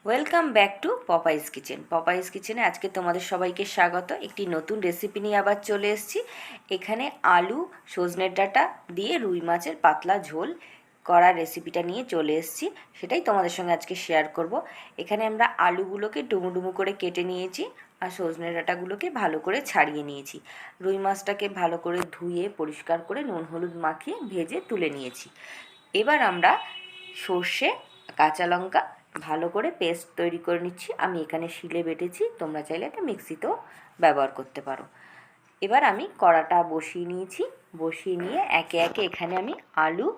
Welcome back to Popeyes kitchen. Popeyes কিচেনে আজকে তোমাদের সবাইকে স্বাগত। একটি নতুন রেসিপি নিয়ে আবার চলে এসেছি। এখানে আলু সজনের ডাঁটা দিয়ে রুই মাছের পাতলা ঝোল করার রেসিপিটা নিয়ে চলে এসেছি, সেটাই তোমাদের সঙ্গে আজকে শেয়ার করব। এখানে আমরা আলুগুলোকে ডুমু ডুমু করে কেটে নিয়েছি আর সজনের ডাঁটাগুলোকে ভালো করে ছাড়িয়ে নিয়েছি। রুই মাছটাকে ভালো করে ধুয়ে পরিষ্কার করে নুন হলুদ মাখিয়ে ভেজে তুলে নিয়েছি। এবার আমরা সর্ষে কাঁচা লঙ্কা ভালো করে পেস্ট তৈরি করে নিচ্ছি। আমি এখানে শিলে বেটেছি, তোমরা চাইলে এটা মিক্সিতেও ব্যবহার করতে পারো। এবার আমি কড়াটা বসিয়ে নিয়েছি, বসিয়ে নিয়ে একে একে এখানে আমি আলু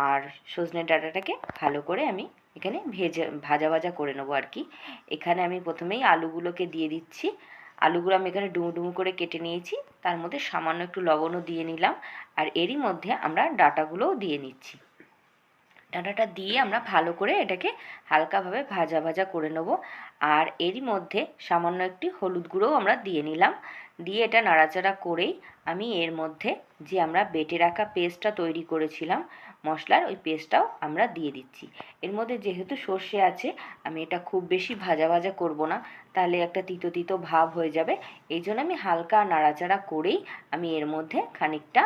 আর সজনে ডাঁটাটাকে ভালো করে আমি এখানে ভাজা ভাজা করে নেবো আর কি। এখানে আমি প্রথমেই আলুগুলোকে দিয়ে দিচ্ছি। আলুগুলো আমি এখানে ডুমু ডুমু করে কেটে নিয়েছি, তার মধ্যে সামান্য একটু লবণও দিয়ে নিলাম। আর এরই মধ্যে আমরা ডাঁটাগুলোও দিয়ে নিচ্ছি। ডাঁটাটা দিয়ে আমরা ভালো করে এটাকে হালকাভাবে ভাজা ভাজা করে নেব। আর এরই মধ্যে সামান্য একটি হলুদ গুঁড়োও আমরা দিয়ে নিলাম। দিয়ে এটা নাড়াচাড়া করেই আমি এর মধ্যে যে আমরা বেটে রাখা পেস্টটা তৈরি করেছিলাম মশলার, ওই পেস্টটাও আমরা দিয়ে দিচ্ছি। এর মধ্যে যেহেতু সর্ষে আছে, আমি এটা খুব বেশি ভাজা ভাজা করব না, তাহলে একটা তিতো তিতো ভাব হয়ে যাবে। এই জন্য আমি হালকা নাড়াচাড়া করেই আমি এর মধ্যে খানিকটা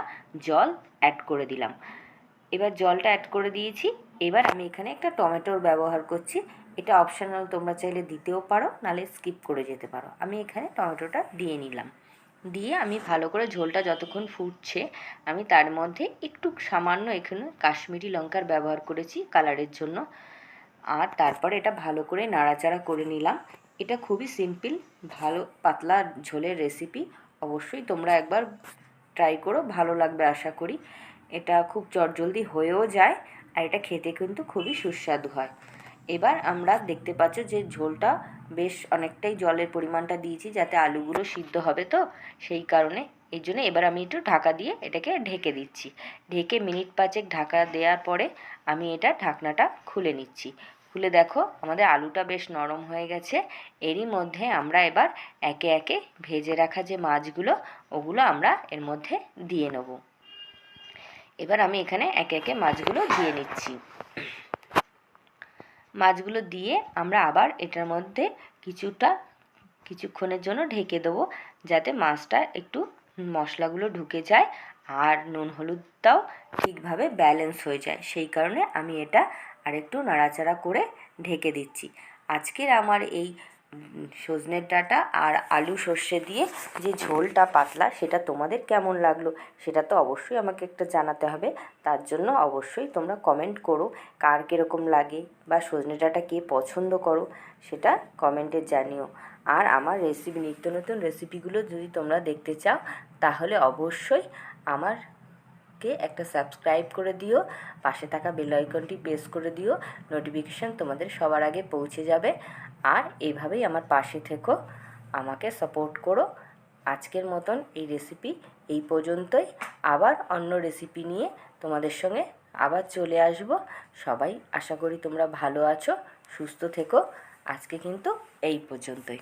জল অ্যাড করে দিলাম। এবার জলটা অ্যাড করে দিয়েছি। এবার আমি এখানে একটা টমেটোর ব্যবহার করছি। এটা অপশনাল, তোমরা চাইলে দিতেও পারো, নাহলে স্কিপ করে যেতে পারো। আমি এখানে টমেটোটা দিয়ে নিলাম। দিয়ে আমি ভালো করে ঝোলটা যতক্ষণ ফুটছে আমি তার মধ্যে একটু সামান্য এখানে কাশ্মীরি লঙ্কার ব্যবহার করেছি কালারের জন্য। আর তারপরে এটা ভালো করে নাড়াচাড়া করে নিলাম। এটা খুবই সিম্পল, ভালো পাতলা ঝোলের রেসিপি। অবশ্যই তোমরা একবার ট্রাই করো, ভালো লাগবে আশা করি। এটা খুব চটজলদি হয়েও যায় আর এটা খেতে কিন্তু খুবই সুস্বাদু হয়। এবার আমরা দেখতে পাচ্ছ যে ঝোলটা বেশ অনেকটাই জলের পরিমাণটা দিয়েছি, যাতে আলুগুলো সিদ্ধ হবে, তো সেই কারণে এই জন্য এবার আমি একটু ঢাকা দিয়ে এটাকে ঢেকে দিচ্ছি। ঢেকে মিনিট 5 ঢাকা দেওয়ার পরে আমি এটা ঢাকনাটা খুলে নিচ্ছি। খুলে দেখো আমাদের আলুটা বেশ নরম হয়ে গেছে। এরই মধ্যে আমরা এবার একে একে ভেজে রাখা যে মাছগুলো, ওগুলো আমরা এর মধ্যে দিয়ে নেব। এবার আমি এখানে একে একে মাছগুলো দিয়ে নিচ্ছি। মাছগুলো দিয়ে আমরা আবার এটার মধ্যে কিছুক্ষণের জন্য ঢেকে দেবো, যাতে মাছটা একটু মশলাগুলো ঢুকে যায় আর নুন হলুদটাও ঠিকভাবে ব্যালেন্স হয়ে যায়। সেই কারণে আমি এটা আরেকটু নাড়াচাড়া করে ঢেকে দিচ্ছি। আজকের আমার এই সজনের ডাঁটা আর আলু সর্ষে দিয়ে যে ঝোলটা পাতলা, সেটা তোমাদের কেমন লাগলো সেটা তো অবশ্যই আমাকে একটা জানাতে হবে। তার জন্য অবশ্যই তোমরা কমেন্ট করো কার কীরকম লাগে, বা সজনে ডাঁটা কে পছন্দ করো সেটা কমেন্টে জানিও। আর আমার নিত্য নতুন রেসিপিগুলো যদি তোমরা দেখতে চাও, তাহলে অবশ্যই আমারকে একটা সাবস্ক্রাইব করে দিও, পাশে থাকা বেল আইকনটি প্রেস করে দিও, নোটিফিকেশান তোমাদের সবার আগে পৌঁছে যাবে। আর এইভাবেই আমার পাশে থেকো, আমাকে সাপোর্ট করো। আজকের মতন এই রেসিপি এই পর্যন্তই। আবার অন্য রেসিপি নিয়ে তোমাদের সঙ্গে আবার চলে আসব। সবাই আশা করি তোমরা ভালো আছো, সুস্থ থেকো। আজকে কিন্তু এই পর্যন্তই।